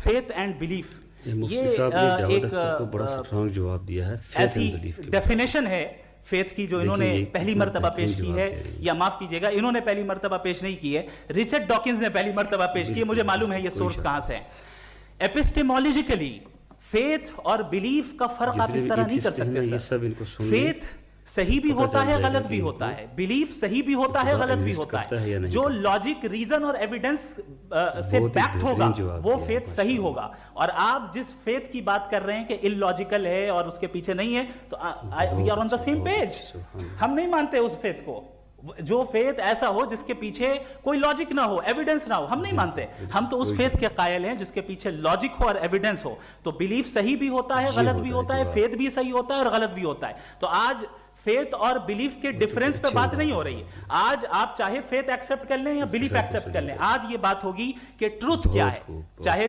Faith and belief, مفتی صاحب نے جاوید اختر کو بڑا اسٹرانگ جواب دیا ہے ایسی ڈیفینیشن ہے فیتھ کی جو انہوں نے پہلی مرتبہ پیش کی ہے، یا معاف کیجئے گا انہوں نے پہلی مرتبہ پیش نہیں کی ہے، رچرڈ ڈاکنز نے پہلی مرتبہ پیش کی ہے، مجھے معلوم ہے یہ سورس کہاں سے ہیں۔ ایپسٹیمولوجیکلی فیتھ اور بلیف کا فرق آپ اس طرح نہیں کر سکتے سر۔ فیتھ صحیح بھی ہوتا ہے غلط بھی ہوتا ہے، بلیف صحیح بھی ہوتا ہے غلط بھی ہوتا ہے، جو لاجک ریزن اور ایویڈنس سے بیکڈ ہوگا وہ فیتھ صحیح ہوگا، اور آپ جس فیتھ کی بات کر رہے ہیں کہ ال لاجیکل ہے اور اس کے پیچھے نہیں ہے، تو we are on the same page, ہم نہیں مانتے اس فیتھ کو، جو فیتھ ایسا ہو جس کے پیچھے کوئی لاجک نہ ہو، ایویڈنس نہ ہو، ہم نہیں مانتے، ہم تو اس فیتھ کے قائل ہیں جس کے پیچھے لاجک ہو اور ایویڈنس ہو۔ تو بلیف صحیح بھی ہوتا ہے غلط بھی ہوتا ہے، فیتھ بھی صحیح ہوتا ہے اور غلط بھی ہوتا ہے۔ تو آج فیتھ اور بلیف کے ڈیفرنس پہ بات نہیں ہو رہی ہے، آج آپ چاہے فیتھ ایکسپٹ کر لیں یا بلیف ایکسپٹ کر لیں، آج یہ بات ہوگی کہ ٹروتھ کیا ہے، چاہے